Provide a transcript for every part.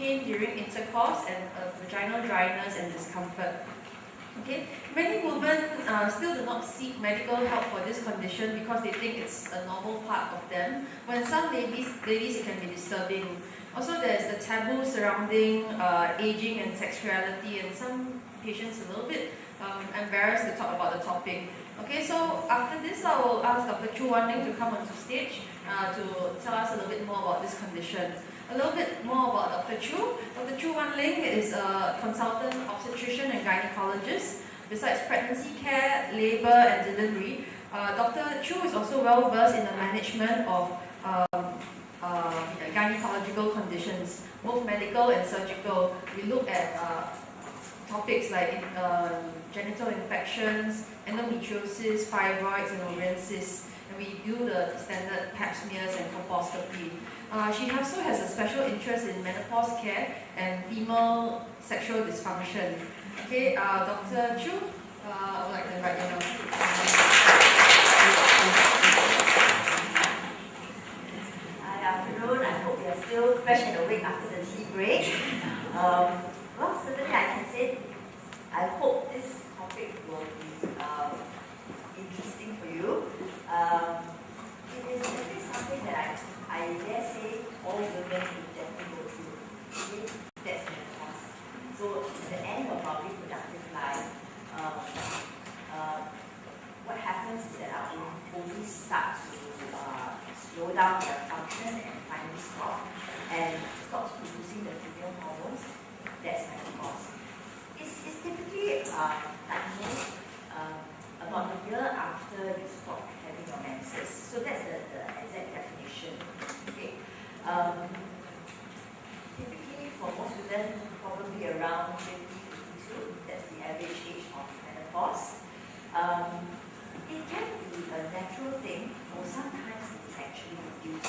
pain during intercourse, and vaginal dryness and discomfort. Okay, many women still do not seek medical help for this condition because they think it's a normal part of them. When some ladies it can be disturbing. Also, there's the taboo surrounding aging and sexuality, and some patients a little bit embarrassed to talk about the topic. Okay, so after this, I will ask Dr. Choo Wan Ling to come onto stage to tell us a little bit more about this condition. A little bit more about Dr. Choo. Dr. Choo Wan Ling is a consultant obstetrician and gynecologist. Besides pregnancy care, labor, and delivery, Dr. Choo is also well versed in the management of gynecological conditions, both medical and surgical. We look at topics like genital infections, endometriosis, fibroids, and ovarian cysts, and we do the standard pap smears and colposcopy. She also has a special interest in menopause care and female sexual dysfunction. Okay, Dr. Choo, I would like to invite you now. Hi, afternoon. I hope you're still fresh and awake after the tea break. Well, certainly I can say I hope this topic will be interesting for you. It is definitely something that I dare say all women will definitely go through. Okay? That's menopause. So at the end of our reproductive life, what happens is that our ovaries start to slow down their function and finally stop, and stops producing the female hormones. That's menopause. It's typically like most about a year after you stop having your menses. So that's the exact definition. Okay. Typically for most women, probably around 50, 52. That's the average age of menopause. It can be a natural thing, or sometimes it's actually induced.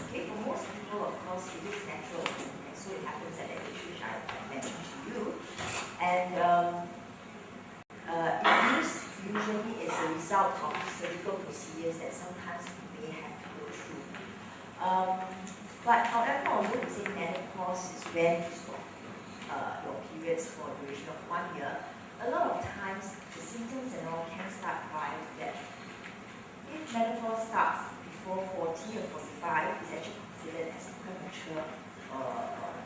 Okay, for most people, of course, it is natural, and so it happens at the age which I mentioned to you. And induced usually is a result of surgical procedures that sometimes we may have to go through. But however, although we say menopause is when you stop your periods for a duration of 1 year, a lot of times the symptoms and all can start prior to that. If menopause starts before 40 or 45, it's actually considered as premature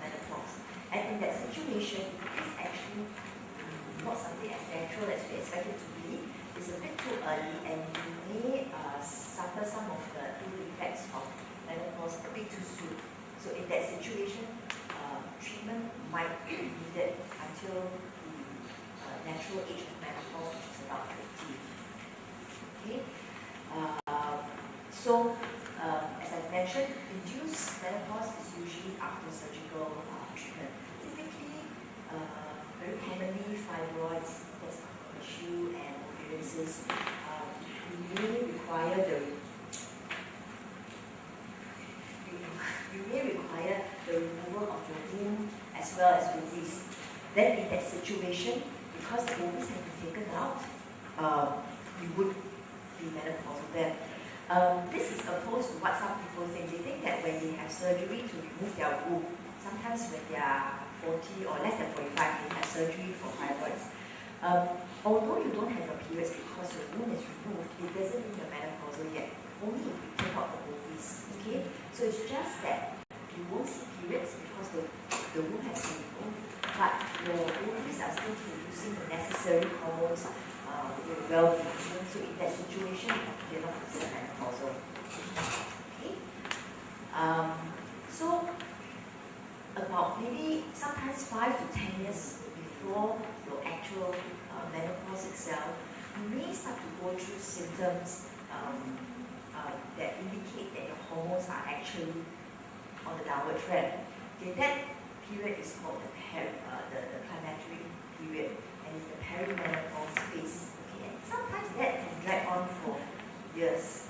menopause. And in that situation, it's actually not something as natural as we expect it to be. It's a bit too early, and you may suffer some of the ill effects of menopause a bit too soon. So in that situation, treatment might be needed until the natural age of menopause, which is about 50. Okay. So, as I've mentioned, induced menopause is usually after surgical treatment. Typically, very commonly, fibroids, that's an issue, and ovarian cysts. You may require the removal of your womb as well as release. Then, in that situation, because the ovaries have been taken out, you would be menopausal then. This is opposed to what some people think. They think that when they have surgery to remove their womb, sometimes when they are 40 or less than 45, they have surgery for fibroids. Although you don't have your periods because your womb is removed, it doesn't mean you're menopausal yet. Only if you take out the ovaries. Okay? So it's just that you won't see periods because the womb has been removed, but your ovaries are still producing the necessary hormones for your well-being. So in that situation, you're not considered menopausal. Okay? So about maybe sometimes 5 to 10 years before your actual menopause itself, you may start to go through symptoms that indicate that your hormones are actually on the downward trend. Okay, that period is called the climacteric period, and it's the perimenopause phase. Okay, and sometimes that can drag on for years.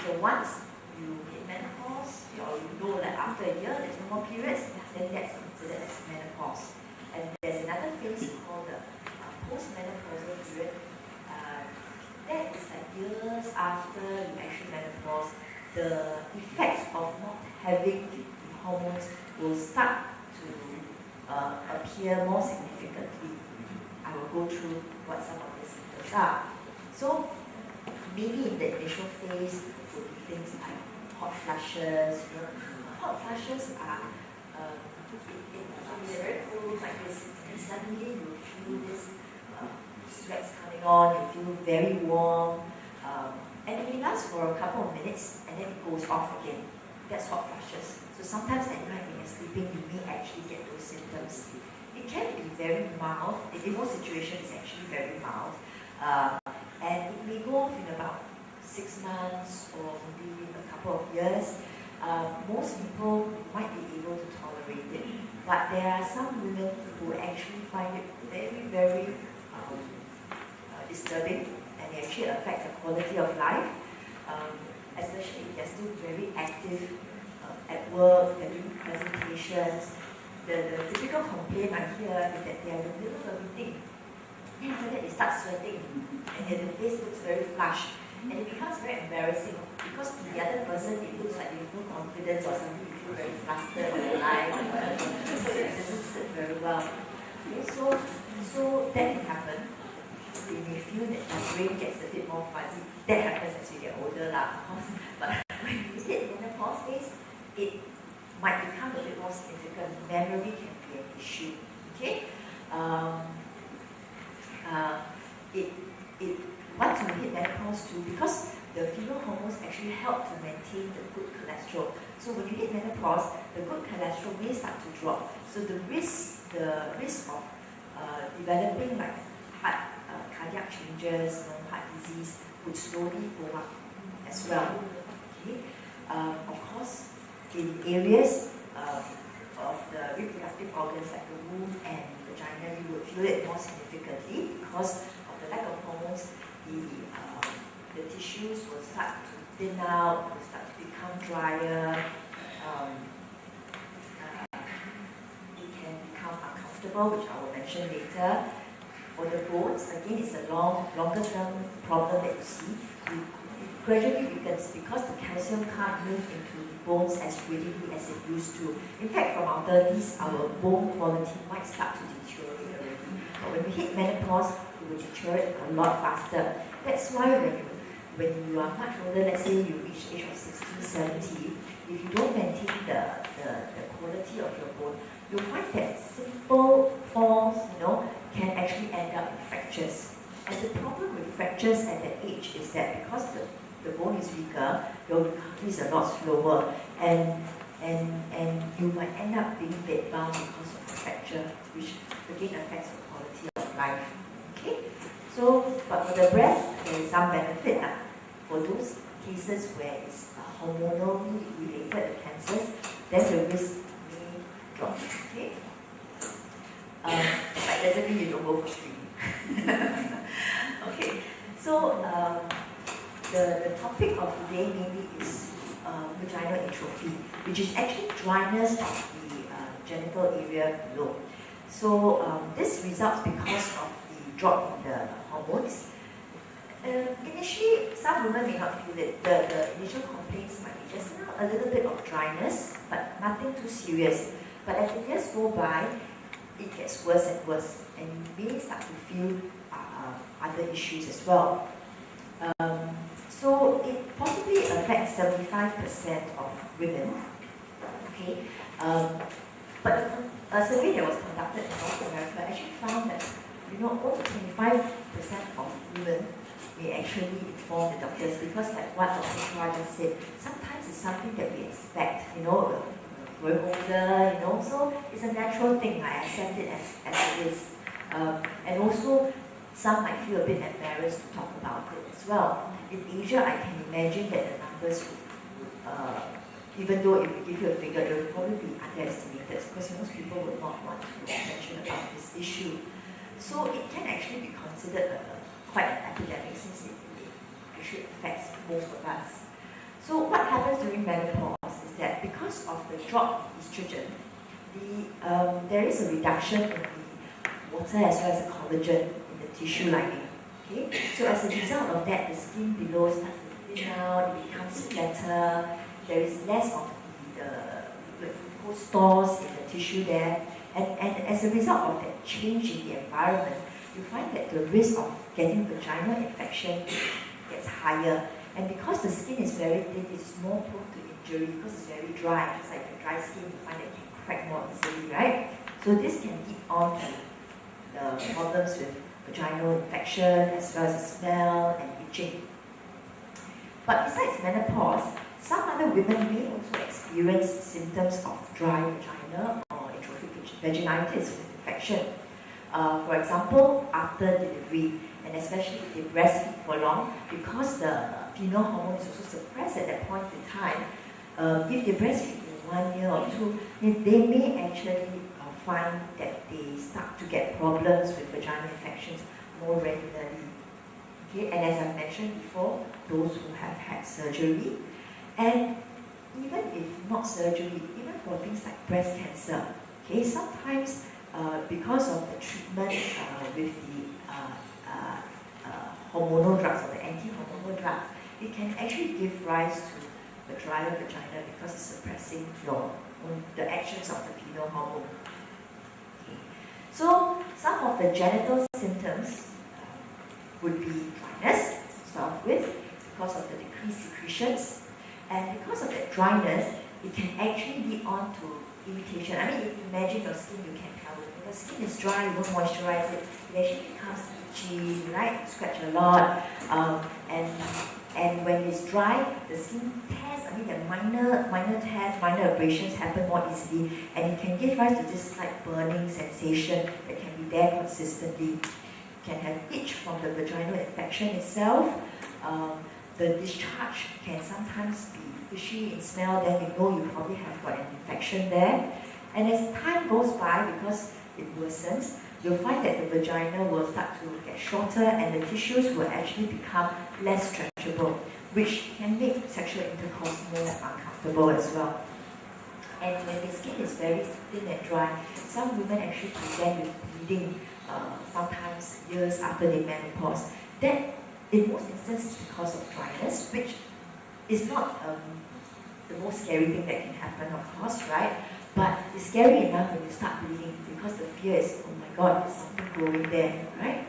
So once you hit menopause, or you know that after a year there's no more periods, then that's considered as menopause. And there's another phase called the postmenopausal period. That is like years after you actually menopause, the effects of not having the hormones will start to appear more significantly. I will go through what some of the symptoms are. So maybe in the initial phase would be things like hot flushes. Hot flushes are in a very cold room like this, and suddenly you feel this sweats coming on, you feel very warm, and it may last for a couple of minutes and then it goes off again. That's hot flushes. So sometimes at night when you're sleeping, you may actually get those symptoms. It can be very mild. In most situations, it's actually very mild. And it may go off in about 6 months or maybe a couple of years. Most people might be able to tolerate it, but there are some women who actually find it very, very disturbing, and it actually affects the quality of life, especially if they're still very active at work, they're doing presentations. The typical complaint I hear is that they are in the middle of a meeting, and after that they start sweating, and then the face looks very flushed, and it becomes very embarrassing because to the other person it looks like they have no confidence or something, you feel very flustered or alive or whatever, so it doesn't sit very well. Okay, so that can happen. They may feel that their brain gets a bit more fuzzy. That happens as we get older, of course. But when you hit menopause phase, it might become a bit more significant. Memory can be an issue. Okay? Once you hit menopause too, because the female hormones actually help to maintain the good cholesterol. So when you hit menopause, the good cholesterol may start to drop. So the risk of developing like cardiac changes, heart disease would slowly go up as well. Okay? Of course, in areas of the reproductive organs like the womb and vagina, you would feel it more significantly because of the lack of hormones. The tissues will start to thin out, will start to become drier. It can become uncomfortable, which I will mention later. For the bones, again, it's a longer term problem that you see. It gradually weakens because the calcium can't move into the bones as readily as it used to. In fact, from our 30s, our bone quality might start to deteriorate already. But when we hit menopause, it will deteriorate a lot faster. That's why when you are much older, let's say you reach the age of 60, 70, if you don't maintain the quality of your bone, you'll find that simple falls, can actually end up in fractures. And the problem with fractures at that age is that because the bone is weaker, your recovery is a lot slower, and you might end up being bedbound because of the fracture, which again affects the quality of life. Okay? So, but for the breast, there is some benefit. For those cases where it's hormonally related cancers, then the risk may drop. Okay? But it doesn't mean you don't go for screening. Okay, so the topic of today mainly is vaginal atrophy, which is actually dryness of the genital area below. So this results because of the drop in the hormones. Initially, some women may not feel it. The initial complaints might be just a little bit of dryness, but nothing too serious. But as the years go by, it gets worse and worse, and you may start to feel other issues as well. So it possibly affects 75% of women. Okay, but a survey that was conducted in North America actually found that only 25% of women may actually inform the doctors, because like what Dr. Chua just said, sometimes it's something that we expect, we're older, so it's a natural thing. I accept it as it is. And also, some might feel a bit embarrassed to talk about it as well. In Asia, I can imagine that the numbers would, even though if we give you a figure, it will probably be underestimated, because most people would not want to mention about this issue. So it can actually be considered quite an epidemic, since it actually affects most of us. So what happens during menopause is that because of the drop in estrogen, there is a reduction in the water as well as the collagen in the tissue lining. Okay? So as a result of that, the skin below starts to thin out, it becomes flatter, there is less of the glucose stores in the tissue there, And as a result of that change in the environment, you find that the risk of getting vaginal infection gets higher. And because the skin is very thin, it's more prone to injury because it's very dry. Just like the dry skin, you find that it can crack more easily, right? So this can lead on to the problems with vaginal infection as well as the smell and itching. But besides menopause, some other women may also experience symptoms of dry vagina or atrophic vaginitis with infection. For example, after delivery, and especially if they breastfeed for long, because the female hormone is also suppressed at that point in time, if they breastfeed for 1 year or two, they may actually find that they start to get problems with vaginal infections more regularly. Okay? And as I mentioned before, those who have had surgery, and even if not surgery, even for things like breast cancer, okay, sometimes because of the treatment with the hormonal drugs or the anti-hormonal drugs, it can actually give rise to a drier vagina because it's suppressing the actions of the female hormone. Okay. So some of the genital symptoms would be dryness to start off with because of the decreased secretions, and because of that dryness, it can actually lead on to irritation. I mean, if you imagine your skin, you can tell when your skin is dry, you don't moisturize it, it actually becomes itchy, right? You scratch a lot, and when it's dry, the skin tears. I mean, the minor tears, minor abrasions happen more easily, and it can give rise to this like burning sensation that can be there consistently. You can have itch from the vaginal infection itself. The discharge can sometimes be fishy in smell, then you know you probably have got an infection there. And as time goes by, because it worsens, you'll find that the vagina will start to get shorter and the tissues will actually become less stretchable, which can make sexual intercourse more uncomfortable as well. And when the skin is very thin and dry, some women actually present with bleeding sometimes years after they menopause. That, in most instances, because of dryness, which is not the most scary thing that can happen, of course, right? But it's scary enough when you start bleeding because the fear is, oh my God, there's something growing there, right?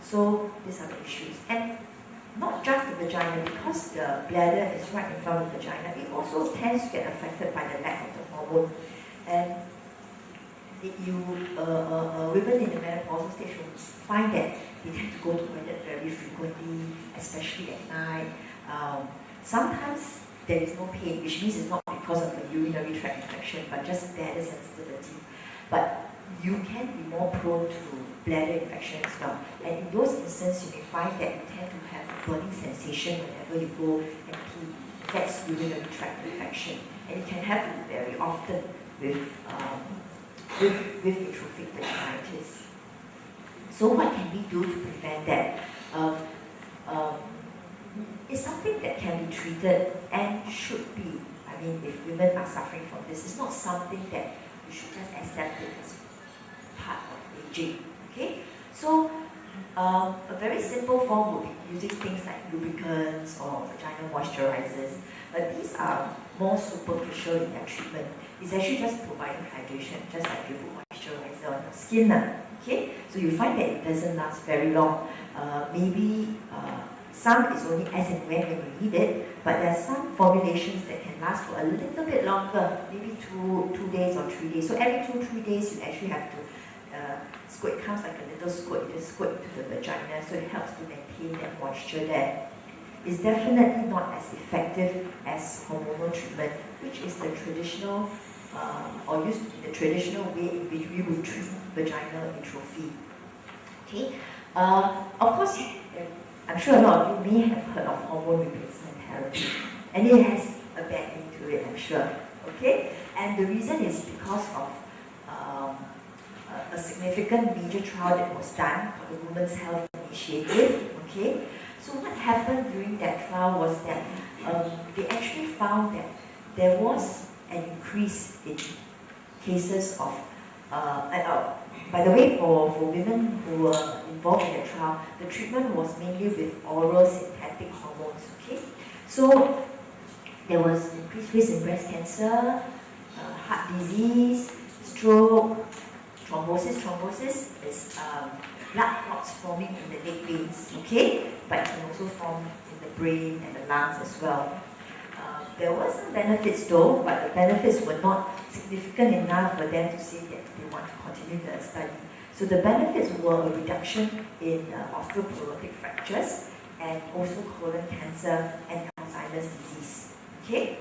So these are the issues. And not just the vagina, because the bladder is right in front of the vagina, it also tends to get affected by the lack of the hormone. And women in the menopausal stage will find that they tend to go to the toilet very frequently, especially at night. Sometimes there is no pain, which means it's not because of a urinary tract infection, but just bladder sensitivity. But you can be more prone to bladder infection as well. And in those instances, you may find that you tend to have a burning sensation whenever you go and pee. That's urinary tract infection. And it can happen very often with atrophic vaginitis. So what can we do to prevent that? It's something that can be treated and should be. I mean, if women are suffering from this, it's not something that you should just accept it as part of aging. Okay? So, a very simple form would be using things like lubricants or vaginal moisturizers. But these are more superficial in their treatment. It's actually just providing hydration, just like you put moisturizer on your skin. Okay? So you find that it doesn't last very long. Maybe some is only as and when you need it, but there are some formulations that can last for a little bit longer, maybe two days or 3 days. So every 2-3 days you actually have to squirt. It comes like a little squirt, you just squirt to the vagina, so it helps to maintain that moisture there. It's definitely not as effective as hormonal treatment, which is the traditional, or used to be the traditional way in which we would treat vaginal atrophy. Okay? Of course, I'm sure a lot of you may have heard of hormone replacement therapy, and it has a bad name to it, I'm sure. Okay? And the reason is because of a significant major trial that was done called the Women's Health Initiative. Okay? So what happened during that trial was that they actually found that there was an increase in cases of, by the way, for women who were involved in the trial, the treatment was mainly with oral synthetic hormones. Okay, so there was increased risk in breast cancer, heart disease, stroke, thrombosis. Thrombosis is blood clots forming in the leg veins, okay? But it can also form in the brain and the lungs as well. There were some benefits though, but the benefits were not significant enough for them to say that they want to continue the study. So the benefits were a reduction in osteoporotic fractures and also colon cancer and Alzheimer's disease. Okay,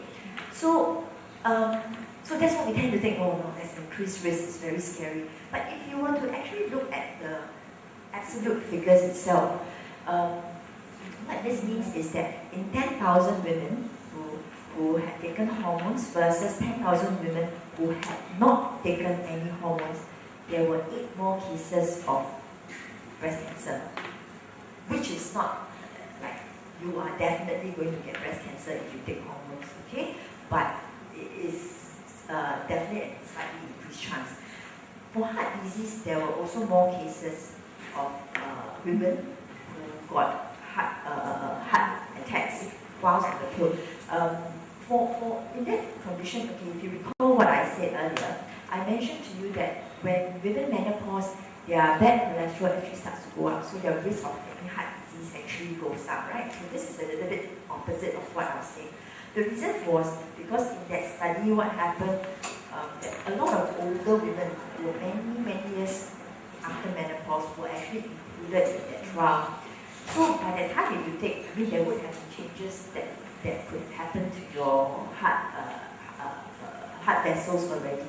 so that's what we tend to think. Oh no, that's increased risk. It's very scary. But if you were to actually look at the absolute figures itself, what this means is that in 10,000 women who had taken hormones versus 10,000 women who had not taken any hormones, there were 8 more cases of breast cancer, which is not like you are definitely going to get breast cancer if you take hormones, okay? But it is definitely a slightly increased chance. For heart disease, there were also more cases of women who got heart attacks whilst on the pill. In that condition, okay, if you recall what I said earlier, I mentioned to you that when women menopause, their bad cholesterol actually starts to go up, so their risk of getting heart disease actually goes up, right? So this is a little bit opposite of what I was saying. The reason was because in that study, what happened, that a lot of older women who were many years after menopause were actually included in that trial. So by the time if you take, there would have been changes that could happen to your heart vessels already.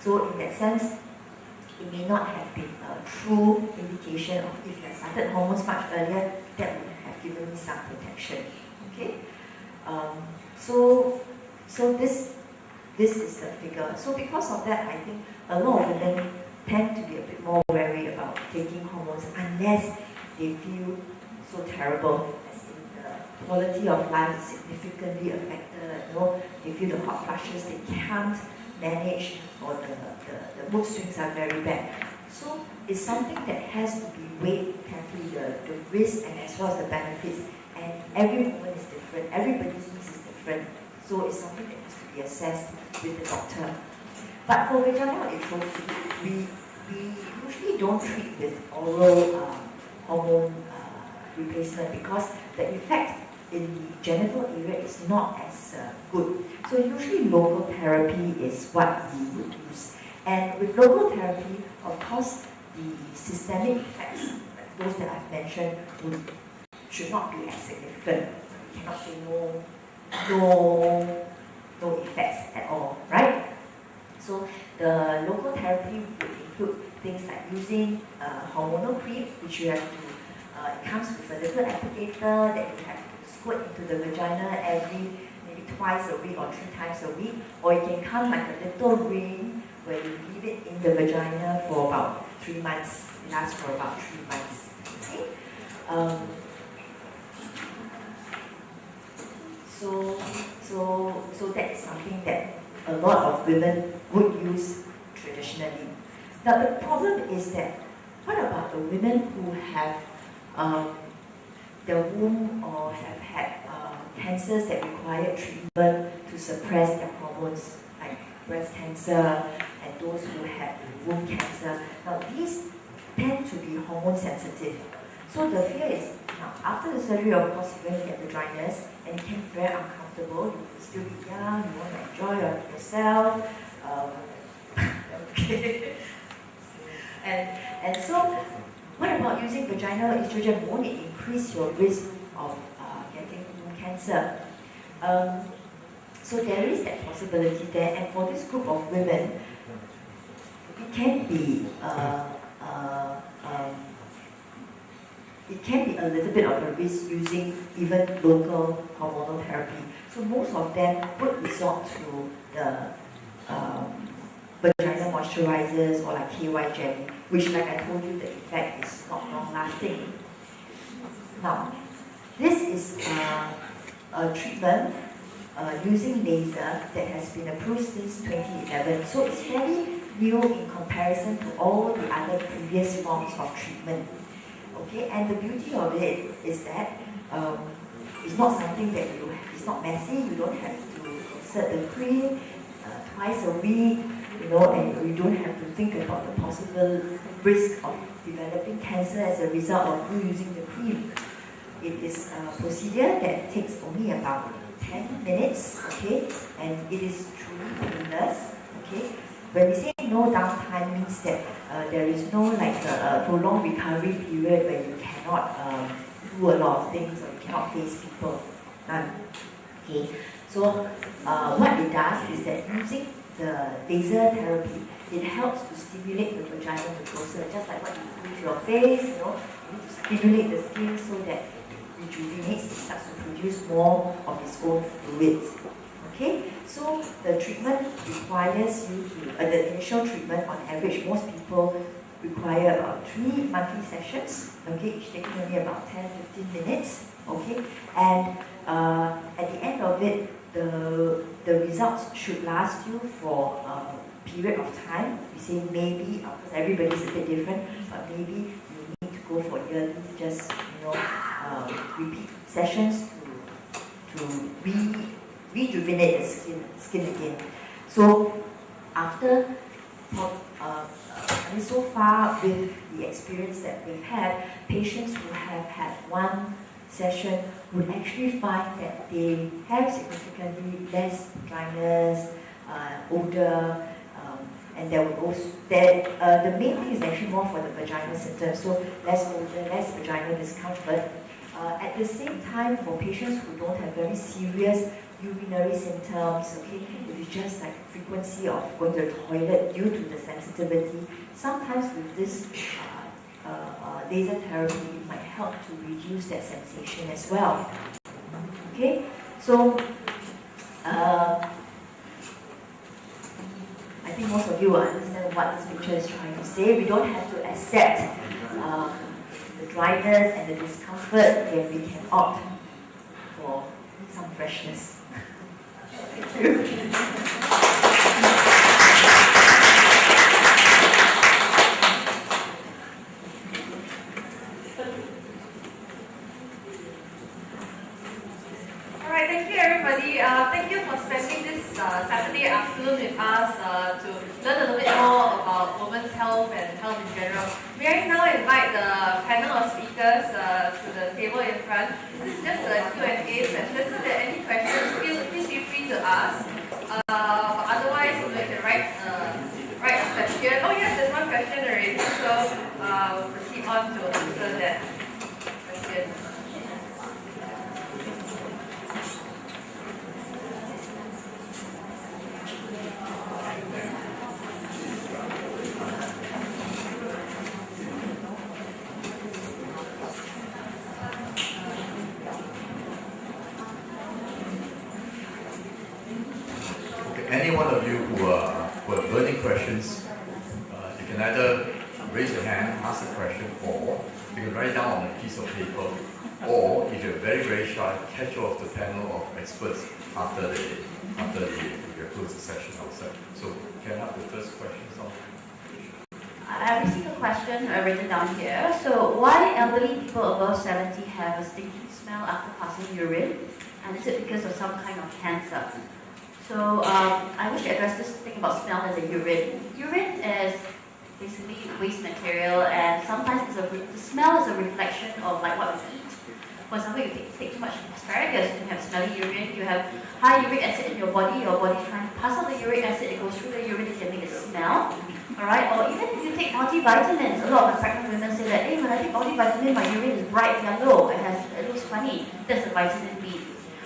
So in that sense, it may not have been a true indication of if you had started hormones much earlier, that would have given me some protection. Okay, so this is the figure. So because of that, I think a lot of women tend to be a bit more wary about taking hormones unless they feel so terrible, as in the quality of life is significantly affected. You know, they feel the hot flushes, they can't manage, or the mood swings are very bad. So it's something that has to be weighed carefully, the risk and as well as the benefits. And every woman is different, everybody's needs is different. So it's something that has to be assessed with the doctor. But for vaginal atrophy, we usually don't treat with oral hormone replacement because the effect in the genital area is not as good. So usually local therapy is what we would use. And with local therapy, of course, the systemic effects, like those that I've mentioned, should not be as significant. You cannot say no effects at all, right? So the local therapy would include things like using hormonal cream, which you have to, it comes with a little applicator that you have to squirt into the vagina maybe twice a week or 3 times a week, or it can come like a little ring where you leave it in the vagina for about 3 months. It lasts for about 3 months. Okay? So that is something that a lot of women would use traditionally. Now the problem is that, what about the women who have their womb or have had cancers that require treatment to suppress their hormones, like breast cancer and those who had womb cancer? Now these tend to be hormone sensitive. So the fear is, now after the surgery, of course, you're going to get the dryness and it can be very uncomfortable. You will still be young, you want to enjoy yourself. Okay. And so, what about using vaginal estrogen? Won't it increase your risk of getting womb cancer? So there is that possibility there, and for this group of women, it can be a little bit of a risk using even local hormonal therapy. So most of them would resort to the vaginal moisturizers or like KY jelly, which, like I told you, the effect is not long-lasting. Now, this is a treatment using laser that has been approved since 2011. So it's fairly new in comparison to all the other previous forms of treatment. Okay, and the beauty of it is that it's not something that it's not messy. You don't have to insert the cream. twice a week, and you don't have to think about the possible risk of developing cancer as a result of you using the cream. It is a procedure that takes only about 10 minutes, okay, and it is truly painless, okay. When we say no downtime means that there is no prolonged recovery period where you cannot do a lot of things or you cannot face people. None. Okay. So what it does is that using the laser therapy, it helps to stimulate the vaginal mucosa, just like what you do to your face, you need to stimulate the skin so that it rejuvenates, it starts to produce more of its own fluids. Okay, so the treatment requires you to, the initial treatment on average, most people require about 3 monthly sessions, okay, each taking only about 10-15 minutes, okay, and at the end of it, the results should last you for a period of time. We say maybe, because everybody's a bit different, but maybe you need to go for yearly, just repeat sessions to rejuvenate the skin again. So after, so far with the experience that we've had, patients who have had one session would actually find that they have significantly less dryness, odor, and there would also, the main thing is actually more for the vaginal symptoms, so less odor, less vaginal discomfort. At the same time, for patients who don't have very serious urinary symptoms, okay, if it's just like frequency of going to the toilet due to the sensitivity, sometimes with this laser therapy, it might help to reduce that sensation as well. Okay, so I think most of you will understand what this picture is trying to say. We don't have to accept the dryness and the discomfort, then we can opt for some freshness. Thank you. Alright, thank you everybody. Thank you for spending this Saturday afternoon with us to learn a little bit more about women's health and health in general. May I now invite the panel of speakers to the table in front. This is just a Q&A session, so that any questions, please feel free to ask. Otherwise, you can write a question. Oh yes, there's one question already, so we'll proceed on to answer that question. Any one of you who are burning questions, you can either raise your hand, ask a question, or you can write down on a piece of paper, or if you're very, very shy, catch off the panel of experts after we close the session outside. So can I have the first question? I received a question written down here. So why elderly people above 70 have a stinky smell after passing urine? And is it because of some kind of cancer? So I wish to address this thing about smell in the urine. Urine is basically waste material, and sometimes the smell is a reflection of like what we eat. For example, you take too much asparagus, you have smelly urine, you have high uric acid in your body's trying to pass out the uric acid, it goes through the urine, it can make it smell. Alright, or even if you take multivitamins, a lot of pregnant women say that, hey, when I take multivitamin, my urine is bright yellow, it looks funny. That's the vitamin B.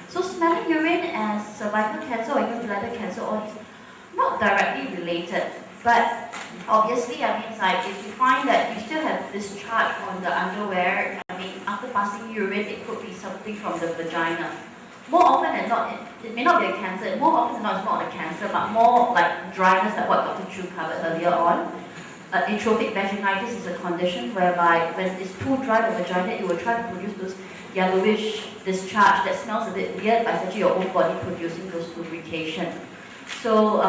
So smelly urine and cervical cancer or even bladder cancer, all these, not directly related. But obviously, I mean, it's like if you find that you still have discharge on the underwear, I mean, after passing urine, it could be something from the vagina. More often than not, it may not be a cancer. More often than not, it's not a cancer, but more like dryness, like what Dr. Choo covered earlier on. Atrophic vaginitis is a condition whereby when it's too dry the vagina, it will try to produce those yellowish discharge that smells a bit weird, but it's actually your own body producing those lubrication. So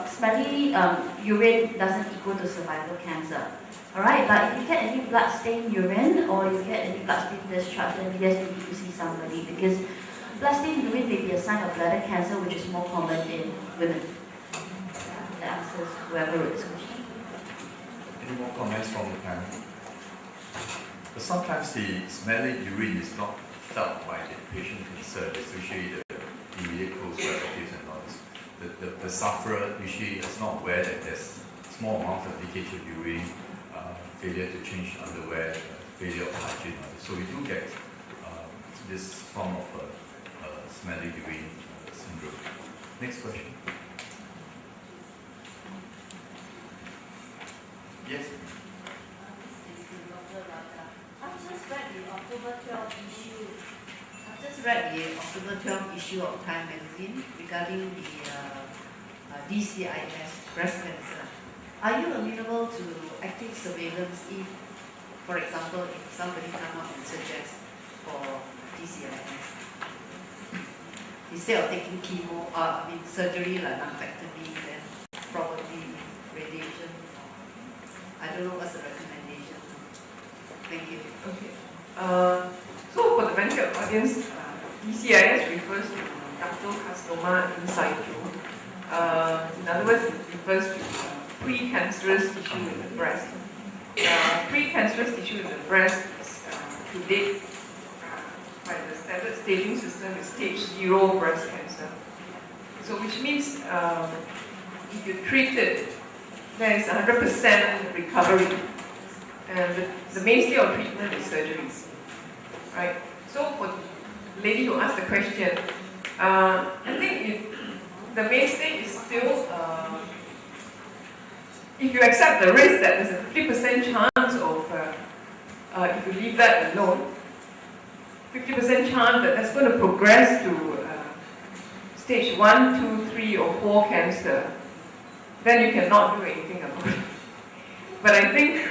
smelly urine doesn't equal to cervical cancer. Alright, but if you get any blood-stained urine or you get any blood-stained discharge, then yes, you need to see somebody, because blood-stained urine may be a sign of bladder cancer, which is more common in women. whatever it's. Any more comments from the panel? But sometimes the smelly urine is not felt by the patient concerned, especially the immediate close relatives and others. The sufferer usually is not aware that there's small amounts of leakage of urine, failure to change underwear, failure of hygiene. So we do get this form of smelly urine syndrome. Next question. Yes. I've just read the October 12 issue. Issue of Time magazine regarding the DCIS, breast cancer. Are you amenable to active surveillance if, for example, if somebody come up and suggests for DCIS? Instead of taking chemo, surgery like lumpectomy, then probably radiation. I don't know what's the recommendation. Thank you. Okay. So for the benefit of audience, DCIS refers to ductal in situ. In other words, it refers to precancerous tissue in the breast. Precancerous tissue in the breast is to date by the standard staging system is stage 0 breast cancer. So which means if you treat it, there is 100% recovery. And the mainstay of treatment is surgery. Right? So for the lady who asked the question, I think the mainstay is still, if you accept the risk that there's a 50% chance of, if you leave that alone, 50% chance that that's going to progress to stage 1, 2, 3, or 4 cancer, then you cannot do anything about it. But I think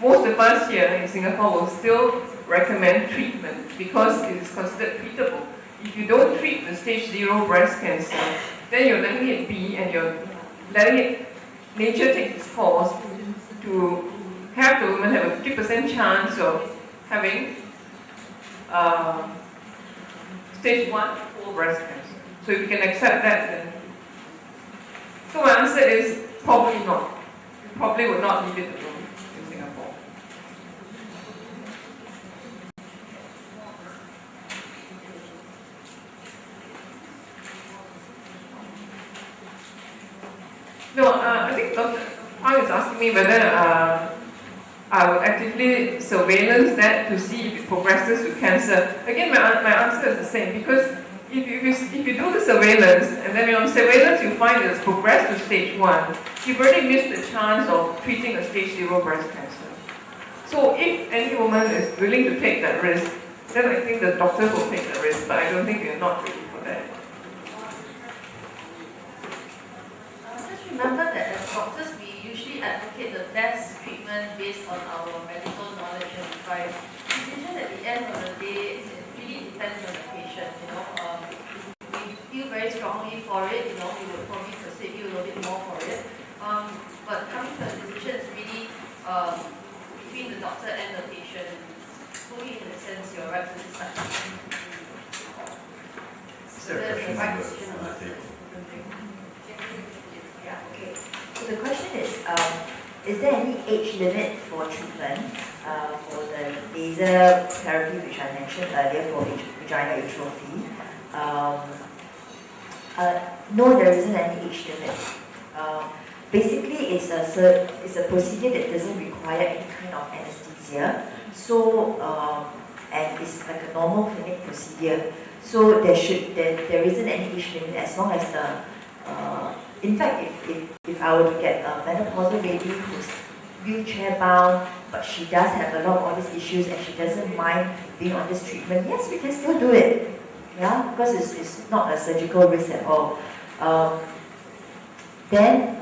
most of us here in Singapore will still recommend treatment because it is considered treatable. If you don't treat the stage 0 breast cancer, then you're letting it be and you're letting nature take its course to have the woman have a 50% chance of having stage 1 to 4 breast cancer. So if you can accept that, then. So my answer is probably not. You probably would not leave it alone in Singapore. No, I think Dr. Huang is asking me whether I would actively surveillance that to see if it progresses to cancer. Again, my answer is the same because if you do the surveillance and then on surveillance you find it's progressed to stage 1, you've already missed the chance of treating a stage 0 breast cancer. So if any woman is willing to take that risk, then I think the doctors will take the risk, but I don't think they're not ready for that. Just remember that as doctors, we usually advocate the best treatment based on our medical knowledge and advice. Decision at the end of the day, it really depends on the patient. If we feel very strongly for it, we would probably persuade you a little bit more for it. But coming to a decision is really between the doctor and the patient. Fully in the sense you're right to decide. Is there a question on the table? Yeah, okay. So the question is there any age limit for treatment for the laser therapy which I mentioned earlier for vaginal atrophy? No, there isn't any age limit. Basically, it's a procedure that doesn't require any kind of anesthesia. So, and it's like a normal clinic procedure. So there isn't any age limit as long as the in fact, if I were to get a menopausal lady who's wheelchair bound, but she does have a lot of all these issues and she doesn't mind being on this treatment, yes, we can still do it. Yeah, because it's not a surgical risk at all. Then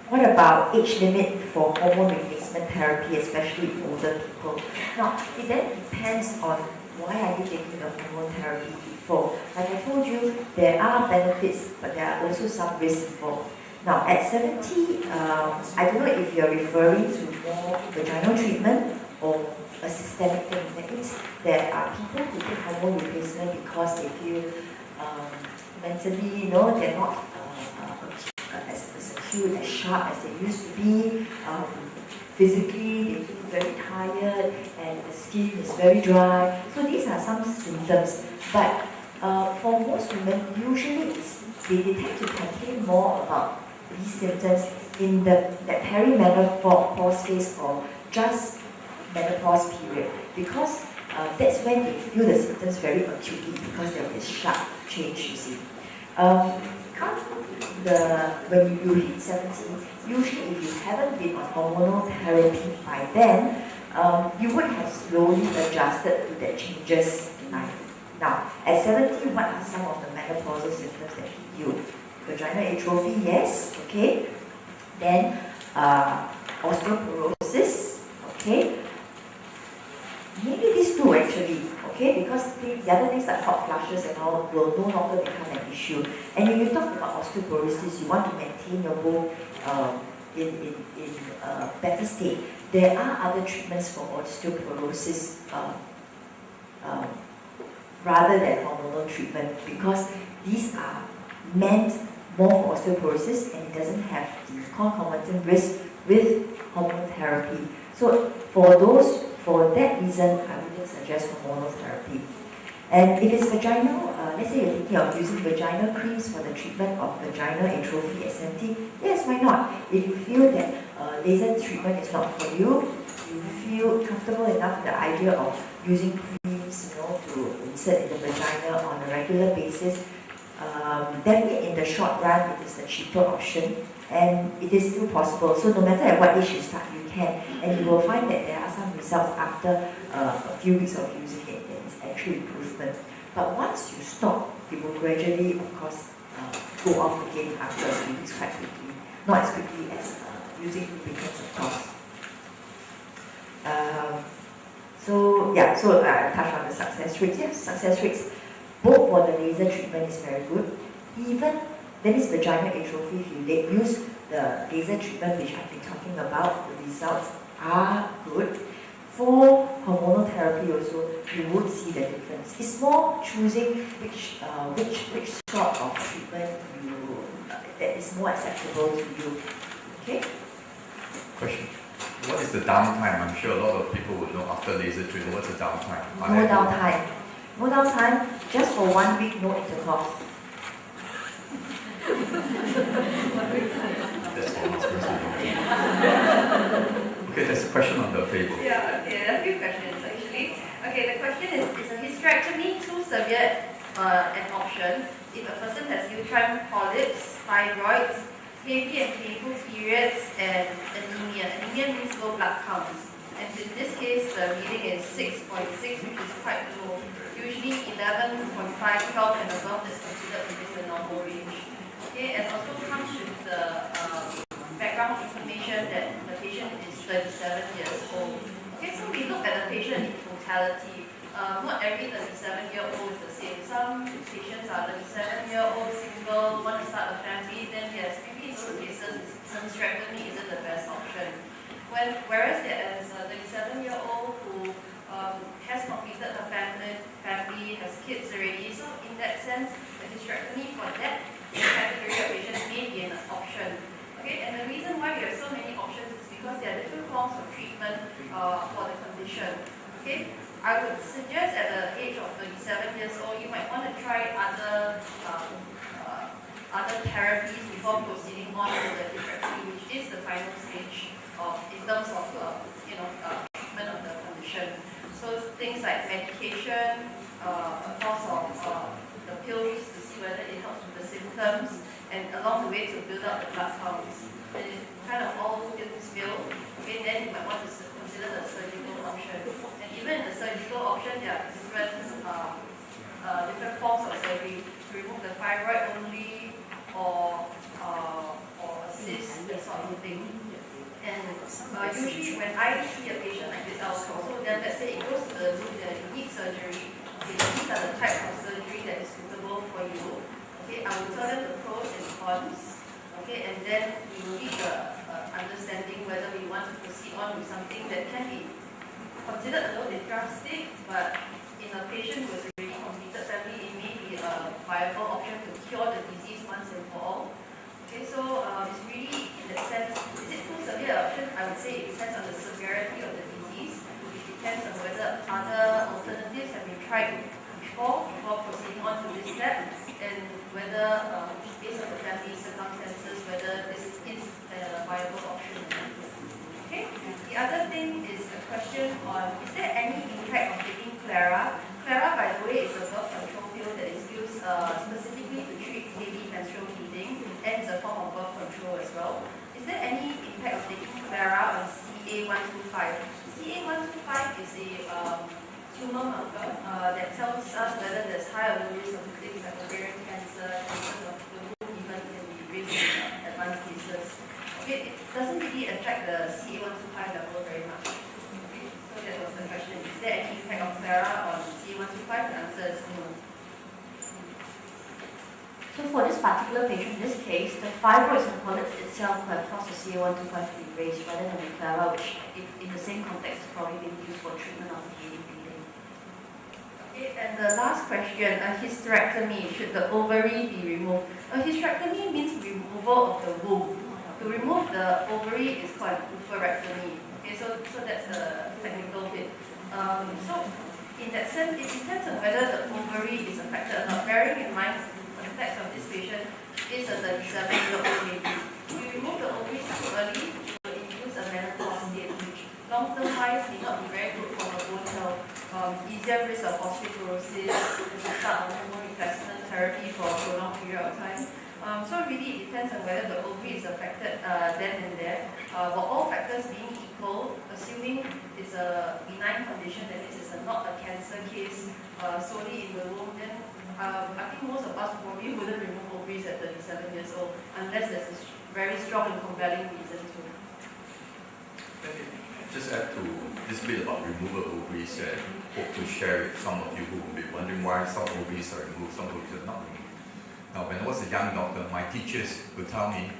what about age limit for hormone replacement therapy, especially in older people? Now, it then depends on why are you taking the hormone therapy before. Like I told you, there are benefits, but there are also some risks involved. Now, at 70, I don't know if you're referring to more vaginal treatment or a systemic thing. That means there are people who take hormone replacement because they feel mentally, they're not still as sharp as they used to be. Physically, they feel very tired and the skin is very dry. So these are some symptoms. But for most women, usually they tend to complain more about these symptoms in that perimenopause phase or just menopause period, because that's when they feel the symptoms very acutely because there is sharp change, you see. When you hit 70, usually if you haven't been on hormonal therapy by then, you would have slowly adjusted to the changes in life. Now, at 70, what are some of the menopausal symptoms that hit you? Vaginal atrophy, yes, okay. Then osteoporosis, okay. Maybe these two actually, okay, because the other things like hot flushes and all will no longer become an issue. And when you talk about osteoporosis, you want to maintain your bone in a better state. There are other treatments for osteoporosis rather than hormonal treatment, because these are meant more for osteoporosis and it doesn't have the concomitant risk with hormone therapy. So for that reason, I wouldn't suggest hormonal therapy. And if it's vaginal, let's say you're thinking of using vaginal creams for the treatment of vaginal atrophy at 70, yes, why not? If you feel that laser treatment is not for you, you feel comfortable enough with the idea of using creams, to insert in the vagina on a regular basis, definitely in the short run, it is the cheaper option, and it is still possible. So no matter at what age you start, you can, and you will find that there are some results after a few weeks of using it. There is actual improvement. But once you stop, it will gradually, of course, go off again after a few weeks quite quickly. Not as quickly as using lubricants, of course. So I touched on the success rates. Yes, success rates, both for the laser treatment is very good. Even, that is vaginal atrophy, if you use the laser treatment which I've been talking about, the results are good. For hormonal therapy also, you would see the difference. It's more choosing which sort of treatment that is more acceptable to you. Okay? Question. What is the downtime? I'm sure a lot of people would know after laser treatment. What's the downtime? No downtime. No downtime, just for 1 week, no intercourse. That's all I'm supposed to know. Okay, there's a question on the table. Yeah, a few questions actually. Okay, the question is a hysterectomy too severe an option if a person has uterine polyps, fibroids, heavy and painful periods, and anemia? Anemia means low blood counts. And in this case, the reading is 6.6, which is quite low. Usually 11.5, 12 and above is considered within the normal range. Okay, and also comes with the background information that the patient is 37 years old. Okay, so we look at the patient in totality. Not every 37-year-old is the same. Some patients are 37-year-old, single, want to start a family, then yes, maybe in those cases, hysterectomy isn't the best option. Whereas there is a 37-year-old who has completed her family, has kids already, so in that sense, the hysterectomy for that category of patients may be an option. Okay, and the reason why we have so many options is because there are different forms of treatment for the condition. Okay, I would suggest at the age of 37 years old, you might want to try other therapies before proceeding on to the hysterectomy, which is the final stage in terms of treatment of the condition. So things like medication, of course of the pills to see whether it helps with the symptoms, and along the way to build up the blood counts. And it kind of all its bill. Okay, then you might want to consider the surgical option. And even in the surgical option, there are different forms of surgery to remove the fibroid only, or a cyst, that sort of thing. And usually when I see a patient like this, I will also then, let's say it goes to the route that you need surgery. Okay, these are the type of surgery that is suitable for you. Okay, I will tell them the pros and cons. Okay, and then we will reach understanding whether we want to proceed on with something that can be considered a little bit drastic, but in a patient who has already completed family, it may be a viable option to cure the disease once and for all. Okay, so it's really, in that sense, is it too severe option? I would say it depends on the severity of the disease. It depends on whether other alternatives have been tried before proceeding on to this step, and whether, based on the family circumstances, whether this is a viable option. Okay. The other thing is a question on, is there any impact of taking Clara? Clara, by the way, is a birth control pill that is used specifically to treat heavy menstrual bleeding, and is a form of birth control as well. Is there any impact of taking Clara on CA125? CA125 is a tumor marker that tells us whether there's higher risk of things like ovarian cancer, cancer of the womb, even in the risk of advanced cases. Okay, it doesn't really affect the CA125 level very much. Okay, so that was the question. Is there any impact of Clara on CA125? The answer is no. So for this particular patient, in this case, the fibroids and polyps itself could have caused the CA125 to be raised rather than the Clara, which in the same context is probably being used for treatment of the bleeding. Okay, and the last question, a hysterectomy, should the ovary be removed? A hysterectomy means removal of the womb. To remove the ovary is called oophorectomy. Okay, so that's a technical bit. So in that sense, it depends on whether the ovary is affected or not. Bearing in mind, the context of this patient is a 37-year-old lady. If you remove the ovaries too early, it will induce a menopause state, which long-term wise may not be very good for her bone health. Easier risk of osteoporosis, the start of hormone replacement therapy for a prolonged period of time. So really it depends on whether the ovary is affected then and there. But all factors being equal, assuming it's a benign condition, that is not a cancer case solely in the womb, then I think most of us probably wouldn't remove ovaries at 37 years old unless there's a very strong and compelling reason to. Just add to this bit about removal of ovaries and hope to share with some of you who will be wondering why some ovaries are removed, some ovaries are not removed. Now, when I was a young doctor, my teachers would tell me,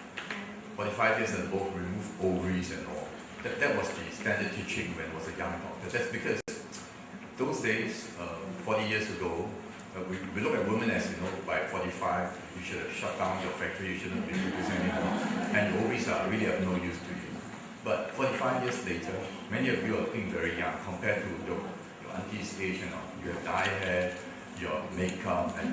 45 years and above, remove ovaries and all. That was the standard teaching when I was a young doctor. That's because those days, 40 years ago, we look at women as, by 45, you should have shut down your factory, you shouldn't be producing anymore. And your ovaries are really of no use to you. But 45 years later, many of you are looking very young compared to your auntie's age. You have dyed hair, your makeup, and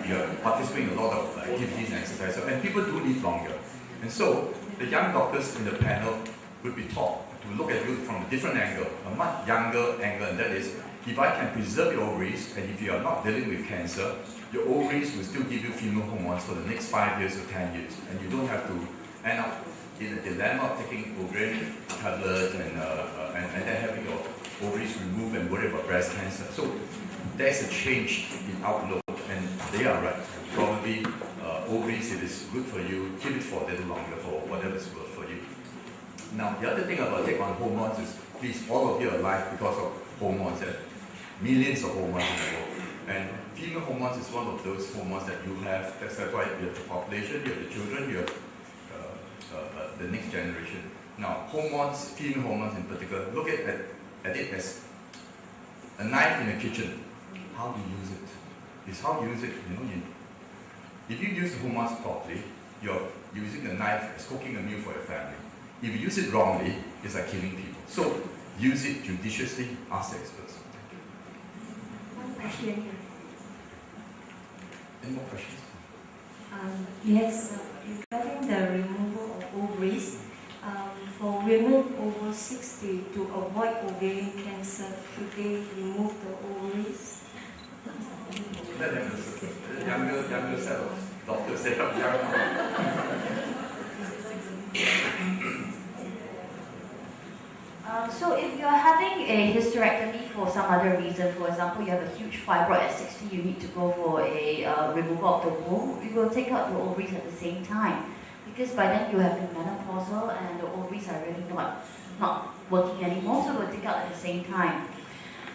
you're participating in a lot of activities and exercise. And people do live longer. And so the young doctors in the panel would be taught to look at you from a different angle, a much younger angle, and that is, if I can preserve your ovaries, and if you are not dealing with cancer, your ovaries will still give you female hormones for the next 5 years or 10 years, and you don't have to end up in a dilemma of taking ovarian tablets and then having your ovaries removed and worry about breast cancer. So there's a change in outlook, and they are right. Probably ovaries, it is good for you, keep it for a little longer for whatever is good for you. Now, the other thing about take on hormones is, please, all of you are alive because of hormones. There are millions of hormones in the world. And female hormones is one of those hormones that you have. That's why you have the population, you have the children, you have the next generation. Now, hormones, female hormones in particular, look at it as a knife in the kitchen. How do you use it? It's how you use it. If you use the hormones properly, you're using the knife as cooking a meal for your family. If you use it wrongly, it's like killing people. So use it judiciously, ask the experts. Thank you. One question. Any more questions? Yes, regarding the removal of ovaries, for women over 60 to avoid ovarian cancer, should they remove the ovaries? Let them listen. Younger set of doctors, they have young. So if you're having a hysterectomy for some other reason, for example, you have a huge fibroid at 60, you need to go for a removal of the womb, you will take out the ovaries at the same time. Because by then you have been menopausal and the ovaries are really not working anymore, so we'll take out at the same time.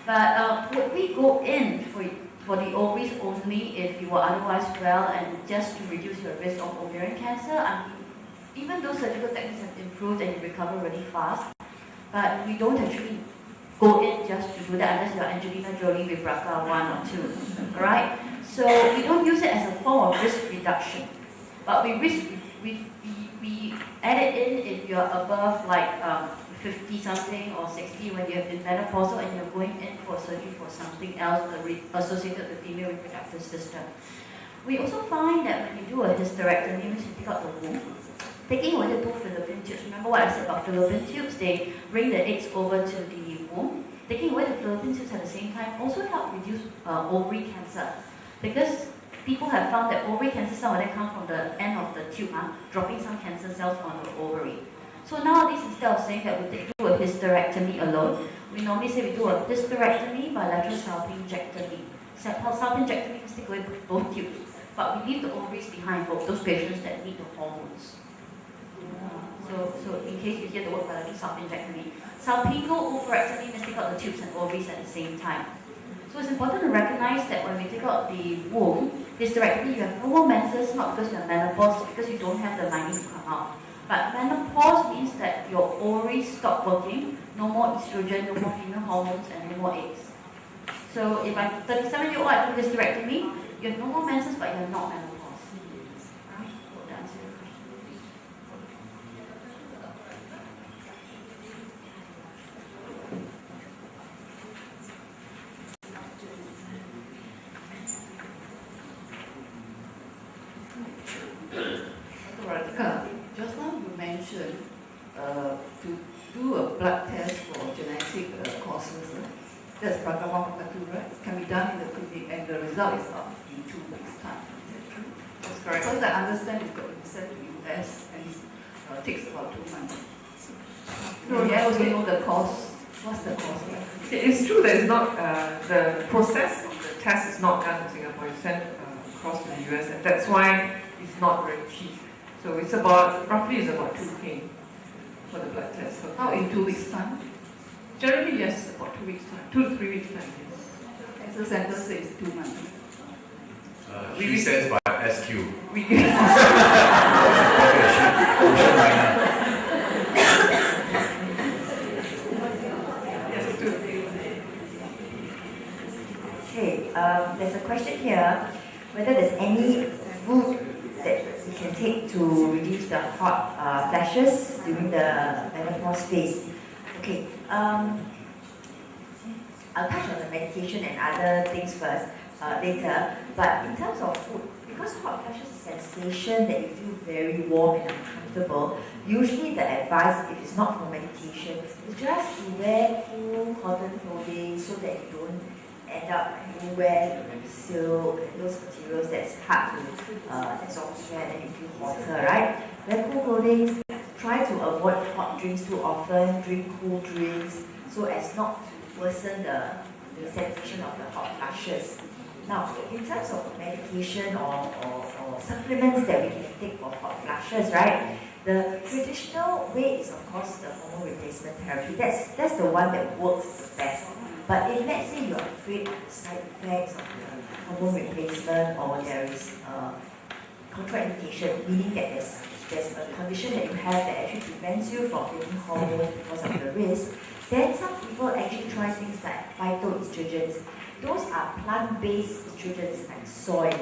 But would we go in for the ovaries only if you were otherwise well and just to reduce your risk of ovarian cancer? I mean, even though surgical techniques have improved and you recover really fast, but we don't actually go in just to do that unless you're Angelina Jolie with BRCA 1 or 2, alright? So we don't use it as a form of risk reduction. But we wish we add it in if you're above like 50 something or 60 when you're in menopausal and you're going in for surgery for something else associated with the female reproductive system. We also find that when you do a hysterectomy, means you take out the womb, taking away the two fallopian tubes. Remember what I said about fallopian tubes? They bring the eggs over to the womb. Taking away the fallopian tubes at the same time also help reduce ovary cancer, because people have found that ovary cancer, some of them come from the end of the tube, dropping some cancer cells on the ovary. So nowadays, instead of saying that we do a hysterectomy alone, we normally say we do a hysterectomy, bilateral salpingectomy. Salpingectomy means take away both tubes, but we leave the ovaries behind for those patients that need the hormones. So in case you hear the word bilateral salpingectomy, salpingo-ovarectomy means take out the tubes and ovaries at the same time. So it's important to recognize that when we take out the womb, hysterectomy, you have no more menses, not because you have menopause, because you don't have the lining to come out. But menopause means that your ovaries stop working, no more estrogen, no more female hormones, and no more eggs. So if I'm 37-year-old, I do hysterectomy, you have no more menses, but you're not menopause. Right? Hope that answers your question. Just now you mentioned to do a blood test for genetic causes. That's part 1, part 2, right? Can be done in the clinic and the result is out in 2 weeks' time. Is that true? That's correct. Because I understand it's got to be sent to the US and it takes about 2 months. No, I also know the cost. What's the cost? It's true that it's not, the process of the test is not done in Singapore, it's sent across to the US, and that's why it's not very cheap. So it's about, roughly it's about 2K for the blood test. So How in 2 weeks' time? generally, yes, about 2 weeks time, 2 to 3 weeks time, yes. As the center says 2 months. She says by SQ. We, Okay, yes, 2 to 3 weeks. Okay, there's a question here, whether there's any food that we can take to reduce the hot flashes during the menopause phase. Okay, I'll touch on the medication and other things first later, but in terms of food, because hot flashes is a sensation that you feel very warm and uncomfortable, usually the advice, if it's not for medication, is just to wear cool cotton clothing so that you don't end up you wear silk and those materials that's hard to absorb sweat and you feel hotter, right? Wear cool clothing, try to avoid hot drinks too often, drink cool drinks so as not to worsen the sensation of the hot flushes. Now, in terms of medication or supplements that we can take for hot flushes, right? The traditional way is of course the hormone replacement therapy. That's the one that works the best. But if let's say you're afraid of the side effects of the hormone replacement or there is contraindication, meaning that there's a condition that you have that actually prevents you from taking hormones because of the risk, then some people actually try things like phytoestrogens. Those are plant-based estrogens like soy.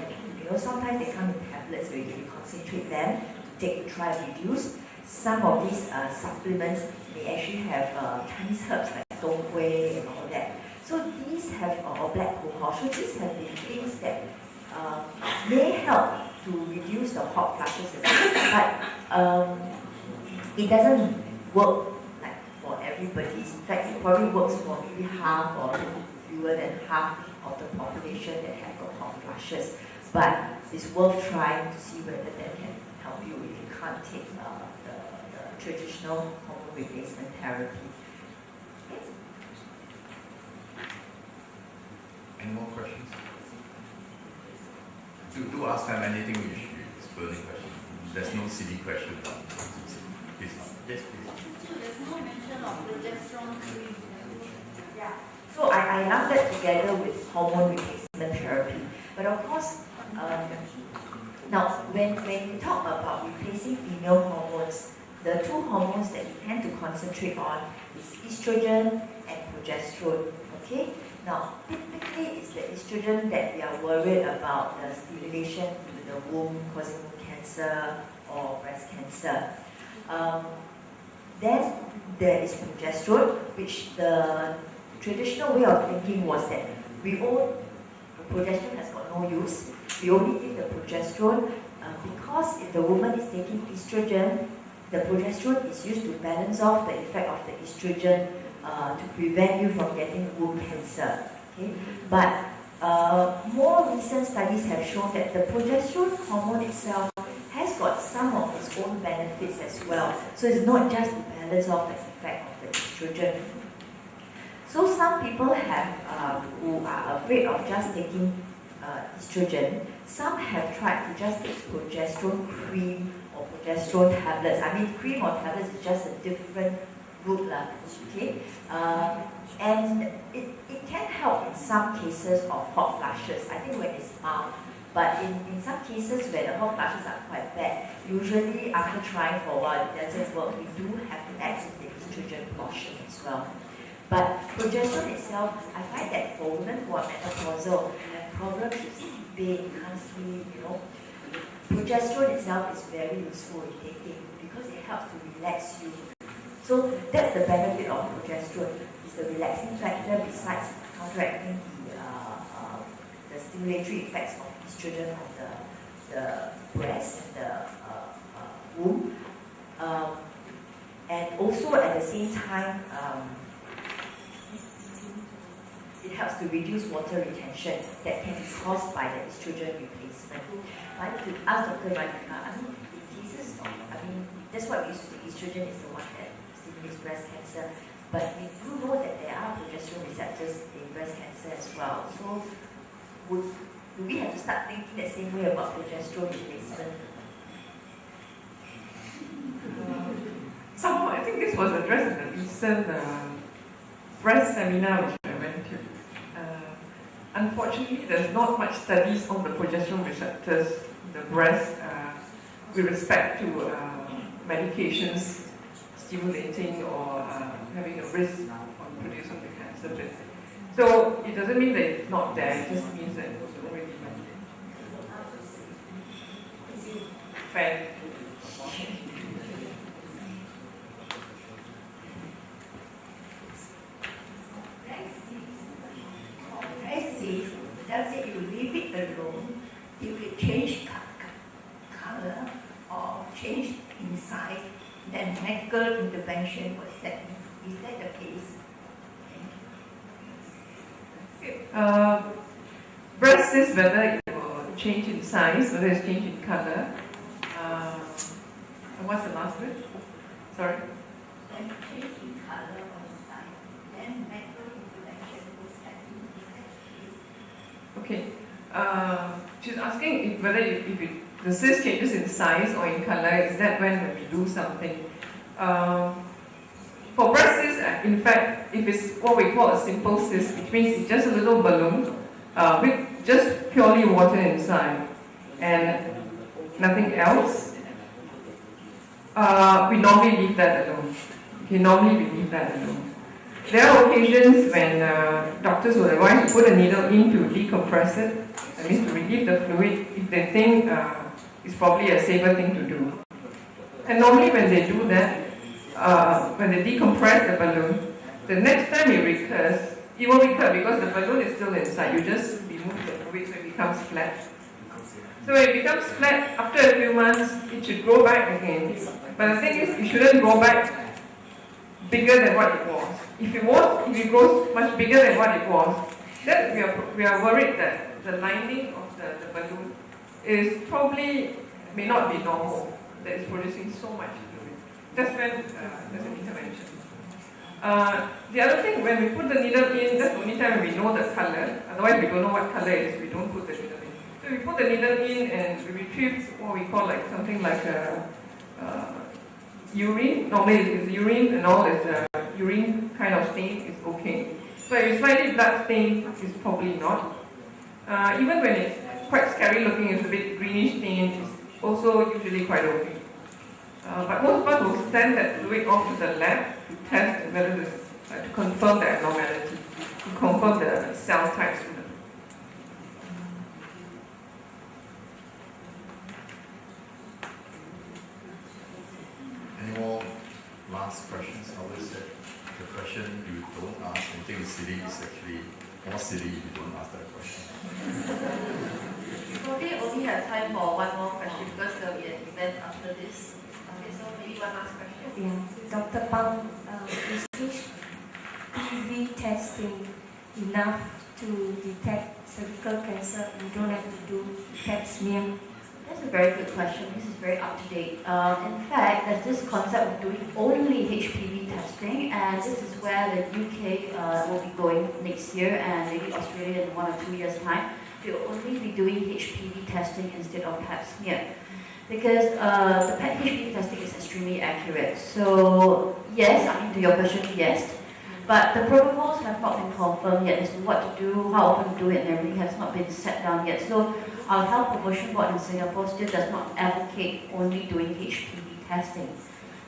You know, sometimes they come in tablets where you concentrate them to take to try and reduce. Some of these supplements may actually have Chinese herbs like dong hui and all that. So these have, or black cohosh, so these have been things that may help to reduce the hot flushes, but it doesn't work like for everybody. In fact, it probably works for maybe half or fewer than half of the population that have got hot flushes. But it's worth trying to see whether that can help you if you can't take the traditional hormone replacement therapy. Any more questions? Do ask them anything which is burning question. There's no silly question. Please. Yes, please. So there's no mention of progesterone cream. Yeah. So I lumped that together with hormone replacement therapy. But of course, now when we talk about replacing female hormones, the two hormones that we tend to concentrate on is estrogen and progesterone. Okay? Now, typically it's the estrogen that we are worried about the stimulation to the the womb, causing cancer or breast cancer. Then there is progesterone, which the traditional way of thinking was that progesterone has got no use. We only give the progesterone because if the woman is taking estrogen, the progesterone is used to balance off the effect of the estrogen to prevent you from getting womb cancer. Okay? But more recent studies have shown that the progesterone hormone itself has got some of its own benefits as well. So it's not just to balance off the effect of the estrogen. So some people have who are afraid of just taking estrogen. Some have tried to just take progesterone cream or progesterone tablets. I mean, cream or tablets is just a different route, okay? And it can help in some cases of hot flushes. I think when it's mild. But in some cases where the hot flushes are quite bad, usually after trying for a while it doesn't work, we do have to add the estrogen portion as well. But progesterone itself, I find that for women who are menopausal and have problems with sleeping, can't sleep, progesterone itself is very useful in taking because it helps to relax you. So that's the benefit of progesterone. It's the relaxing factor besides counteracting the stimulatory effects of estrogen on the breast and the womb. And also at the same time, it helps to reduce water retention that can be caused by the estrogen replacement. I need to ask Dr. Radhika, in cases of, that's what we used to say, estrogen is the one that stimulates breast cancer, but we do know that there are progesterone receptors in breast cancer as well. So do we have to start thinking the same way about progesterone replacement? Somehow, I think this was addressed in the recent breast seminar which I went to. Unfortunately, there's not much studies on the progesterone receptors in the breast with respect to medications stimulating or having a risk on producing the cancer bit. So it doesn't mean that it's not there, it just means that it's already fed. Does it you leave it alone, you will change color or change inside, then medical intervention was set in. Is that the case? Breast is whether it will change in size, whether it's change in color. And what's the last bit? Sorry? Then change in color or inside, then medical intervention was set in. Okay. She's asking whether if the cyst changes in size or in color, is that when we do something? For breast cyst, in fact, if it's what we call a simple cyst, which means it's just a little balloon with just purely water inside and nothing else, we normally leave that alone. Okay, normally we leave that alone. There are occasions when doctors will advise to put a needle in to decompress it, that means to relieve the fluid, if they think it's probably a safer thing to do. And normally when they do that, when they decompress the balloon, the next time it recurs, it will recur because the balloon is still inside. You just remove the fluid so it becomes flat. So when it becomes flat, after a few months, it should grow back again. But the thing is, it shouldn't grow back bigger than what it was. If it grows much bigger than what it was, then we are worried that the lining of the balloon is probably may not be normal, that it's producing so much fluid. That's when there's an intervention. The other thing, when we put the needle in, that's the only time we know the color. Otherwise, we don't know what color it is, we don't put the needle in. So we put the needle in and we retrieve what we call like something like a urine. Normally it's urine and all is urine kind of stain is okay. So if it's slightly blood stain, it's probably not. Even when it's quite scary looking, it's a bit greenish stain, it's also usually quite okay. But most of us will send that fluid off to the lab to test whether this, to confirm the abnormality, to confirm the cell types. ask questions. I always say the question you don't ask and think is silly is actually more silly if you don't ask that question. We probably only have time for one more question because there will be an event after this. Okay, so maybe one last question. Yeah, Dr. Pang, is HPV testing enough to detect cervical cancer? You don't have to do pap smear. That's a very good question. This is very up to date. In fact, there's this concept of doing only HPV testing, and this is where the UK will be going next year, and maybe Australia in 1 or 2 years' time. They will only be doing HPV testing instead of pap smear, because the HPV testing is extremely accurate. So yes, I mean to your question, yes. But the protocols have not been confirmed yet as to what to do, how often to do it, and everything has not been set down yet. So our Health Promotion Board in Singapore still does not advocate only doing HPV testing.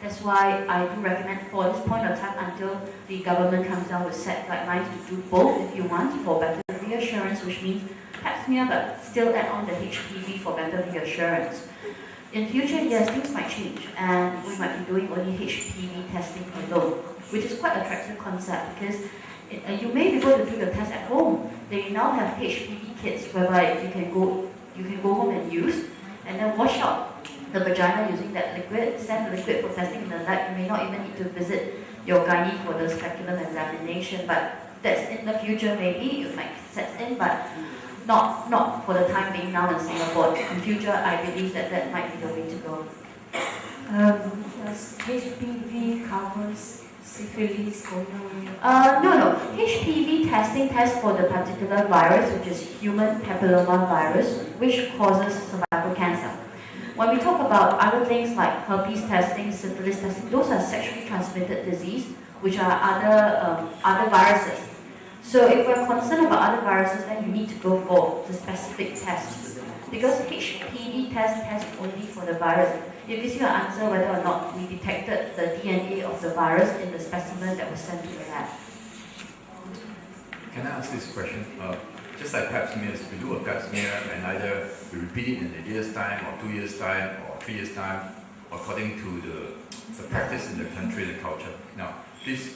That's why I do recommend for this point of time until the government comes down with set guidelines to do both if you want for better reassurance, which means pap smear but still add on the HPV for better reassurance. In future years, things might change and we might be doing only HPV testing alone, which is quite an attractive concept because you may be able to do the test at home. They now have HPV kits whereby you can go home and use and then wash out the vagina using that liquid, send the liquid for testing in the lab. You may not even need to visit your gynae for the speculum examination, but that's in the future maybe, it might set in, but not for the time being now in Singapore. In future, I believe that might be the way to go. Does HPV covers syphilis, gonorrhea? No. HPV testing tests for the particular virus, which is human papilloma virus, which causes cervical cancer. When we talk about other things like herpes testing, syphilis testing, those are sexually transmitted disease, which are other viruses. So if we're concerned about other viruses, then you need to go for the specific test. Because HPV tests only for the virus. It gives you an answer whether or not we detected the DNA of the virus in the specimen that was sent to the lab. Can I ask this question? Just like pap smears, we do a pap smear and either we repeat it in a year's time or 2 years' time or 3 years' time according to the practice in the country and the culture. Now, this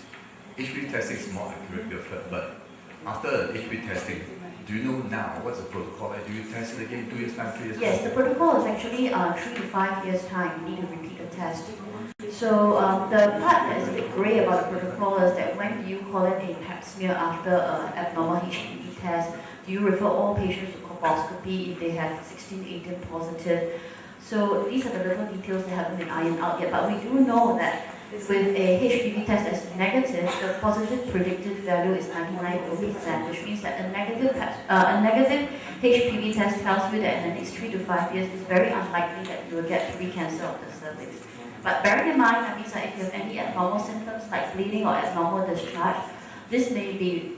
HPV testing is more accurate, we have heard, but after HPV testing, do you know now what's the protocol? Like, do you test it again 2 years' time, 3 years' time? Yes, the protocol is actually 3 to 5 years' time. You need to repeat the test. So the part that is a bit grey about the protocol is that when you call in a pap smear after an abnormal HPV test, do you refer all patients to colposcopy if they have 16-18 positive? So these are the little details that haven't been ironed out yet, but we do know that with a HPV test that's negative, the positive predictive value is 99%, which means that a negative HPV test tells you that in the next 3 to 5 years, it's very unlikely that you will get pre-cancer of the cervix. But bearing in mind, that means that if you have any abnormal symptoms like bleeding or abnormal discharge, this may be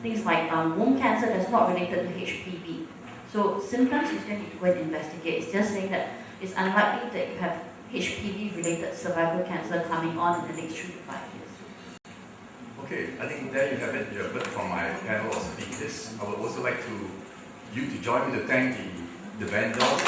things like womb cancer that's not related to HPV. So symptoms you still need to go and investigate. It's just saying that it's unlikely that you have HPV-related cervical cancer coming on in the next 3 to 5 years. Okay, I think there you have it. You have heard from my panel of speakers. I would also like you to join me to thank the vendors